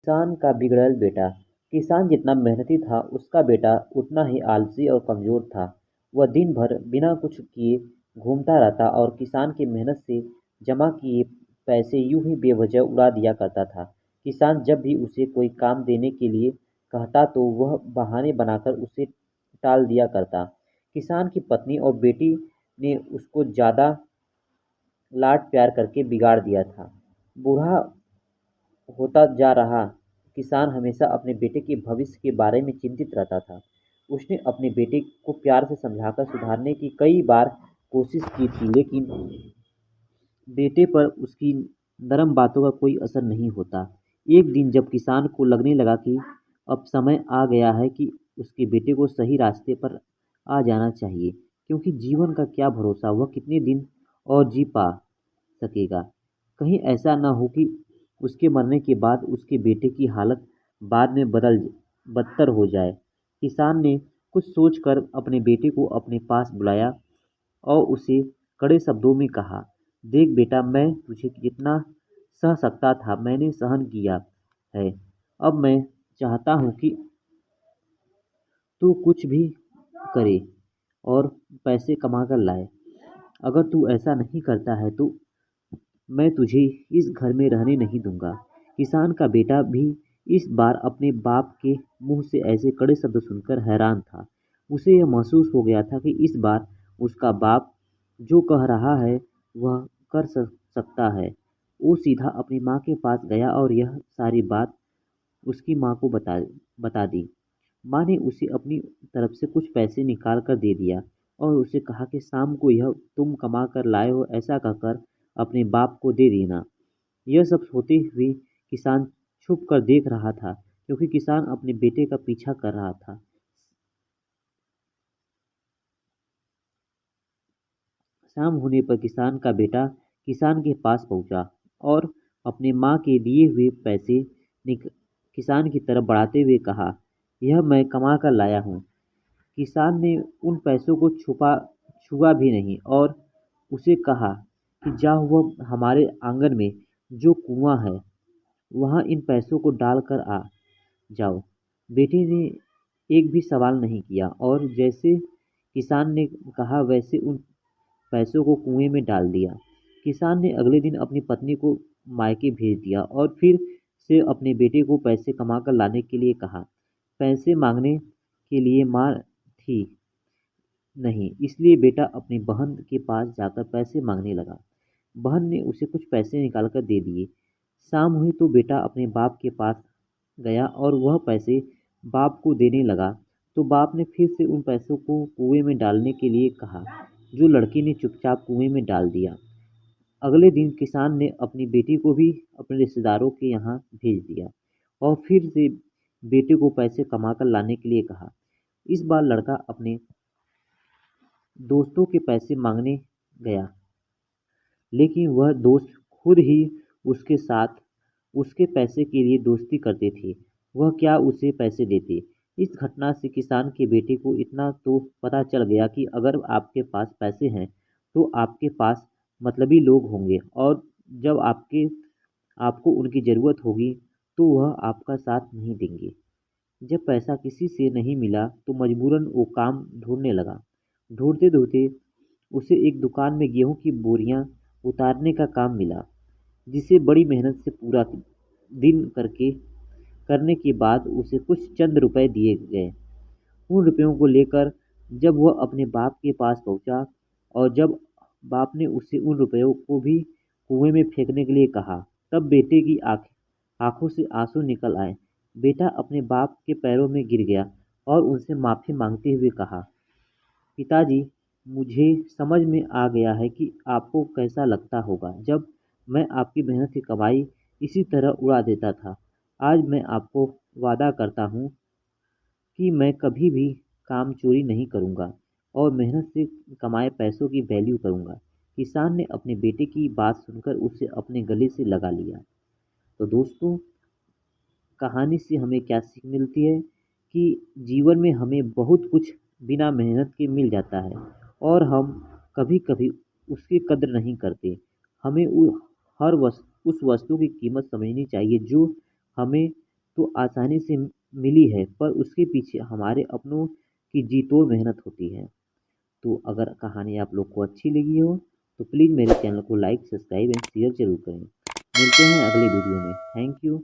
किसान का बिगड़ैल बेटा। किसान जितना मेहनती था उसका बेटा उतना ही आलसी और कमजोर था। वह दिन भर बिना कुछ किए घूमता रहता और किसान की मेहनत से जमा किए पैसे यूं ही बेवजह उड़ा दिया करता था। किसान जब भी उसे कोई काम देने के लिए कहता तो वह बहाने बनाकर उसे टाल दिया करता। किसान की पत्नी और बेटी ने उसको ज्यादा लाड प्यार करके बिगाड़ दिया था। बूढ़ा होता जा रहा किसान हमेशा अपने बेटे के भविष्य के बारे में चिंतित रहता था। उसने अपने बेटे को प्यार से समझाकर सुधारने की कई बार कोशिश की थी, लेकिन बेटे पर उसकी नरम बातों का कोई असर नहीं होता। एक दिन जब किसान को लगने लगा कि अब समय आ गया है कि उसके बेटे को सही रास्ते पर आ जाना चाहिए, क्योंकि जीवन का क्या भरोसा, वह कितने दिन और जी पा सकेगा। कहीं ऐसा न हो कि उसके मरने के बाद उसके बेटे की हालत बाद में बदतर हो जाए। किसान ने कुछ सोचकर अपने बेटे को अपने पास बुलाया और उसे कड़े शब्दों में कहा, देख बेटा, मैं तुझे जितना सह सकता था मैंने सहन किया है। अब मैं चाहता हूँ कि तू कुछ भी करे और पैसे कमा कर लाए। अगर तू ऐसा नहीं करता है तो मैं तुझे इस घर में रहने नहीं दूंगा। किसान का बेटा भी इस बार अपने बाप के मुंह से ऐसे कड़े शब्द सुनकर हैरान था। उसे यह महसूस हो गया था कि इस बार उसका बाप जो कह रहा है वह सकता है। वो सीधा अपनी माँ के पास गया और यह सारी बात उसकी माँ को बता दी। माँ ने उसे अपनी तरफ से कुछ पैसे निकाल कर दे दिया और उसे कहा कि शाम को यह तुम कमा कर लाए हो ऐसा कहकर अपने बाप को दे देना। यह सब होते हुए किसान छुप कर देख रहा था, क्योंकि किसान अपने बेटे का पीछा कर रहा था। शाम होने पर किसान का बेटा किसान के पास पहुंचा और अपने माँ के दिए हुए पैसे किसान की तरफ बढ़ाते हुए कहा, यह मैं कमा कर लाया हूँ। किसान ने उन पैसों को छुआ भी नहीं और उसे कहा कि जाओ, वह हमारे आंगन में जो कुआं है वहां इन पैसों को डाल कर आ जाओ। बेटे ने एक भी सवाल नहीं किया और जैसे किसान ने कहा वैसे उन पैसों को कुएं में डाल दिया। किसान ने अगले दिन अपनी पत्नी को मायके भेज दिया और फिर से अपने बेटे को पैसे कमाकर लाने के लिए कहा। पैसे मांगने के लिए माँ थी नहीं, इसलिए बेटा अपनी बहन के पास जाकर पैसे मांगने लगा। बहन ने उसे कुछ पैसे निकालकर दे दिए। शाम हुई तो बेटा अपने बाप के पास गया और वह पैसे बाप को देने लगा, तो बाप ने फिर से उन पैसों को कुएं में डालने के लिए कहा, जो लड़की ने चुपचाप कुएं में डाल दिया। अगले दिन किसान ने अपनी बेटी को भी अपने रिश्तेदारों के यहाँ भेज दिया और फिर से बेटे को पैसे कमाकर लाने के लिए कहा। इस बार लड़का अपने दोस्तों के पैसे मांगने गया, लेकिन वह दोस्त खुद ही उसके साथ उसके पैसे के लिए दोस्ती करते थे। वह क्या उसे पैसे देते। इस घटना से किसान के बेटे को इतना तो पता चल गया कि अगर आपके पास पैसे हैं तो आपके पास मतलबी लोग होंगे, और जब आपको उनकी ज़रूरत होगी तो वह आपका साथ नहीं देंगे। जब पैसा किसी से नहीं मिला तो मजबूरन वो काम ढूंढने लगा। ढूंढते ढूंढते उसे एक दुकान में गेहूं की बोरियां उतारने का काम मिला, जिसे बड़ी मेहनत से पूरा दिन करने के बाद उसे कुछ चंद रुपए दिए गए। उन रुपयों को लेकर जब वह अपने बाप के पास पहुंचा और जब बाप ने उसे उन रुपयों को भी कुएं में फेंकने के लिए कहा, तब बेटे की आंखों से आंसू निकल आए। बेटा अपने बाप के पैरों में गिर गया और उनसे माफी मांगते हुए कहा, पिताजी, मुझे समझ में आ गया है कि आपको कैसा लगता होगा जब मैं आपकी मेहनत की कमाई इसी तरह उड़ा देता था। आज मैं आपको वादा करता हूँ कि मैं कभी भी काम चोरी नहीं करूँगा और मेहनत से कमाए पैसों की वैल्यू करूँगा। किसान ने अपने बेटे की बात सुनकर उसे अपने गले से लगा लिया। तो दोस्तों, कहानी से हमें क्या सीख मिलती है कि जीवन में हमें बहुत कुछ बिना मेहनत के मिल जाता है और हम कभी कभी उसकी कद्र नहीं करते। हमें उस वस्तु की कीमत समझनी चाहिए जो हमें तो आसानी से मिली है, पर उसके पीछे हमारे अपनों की जी तोड़ मेहनत होती है। तो अगर कहानी आप लोग को अच्छी लगी हो तो प्लीज़ मेरे चैनल को लाइक, सब्सक्राइब एंड शेयर ज़रूर करें। मिलते हैं अगली वीडियो में। Thank you.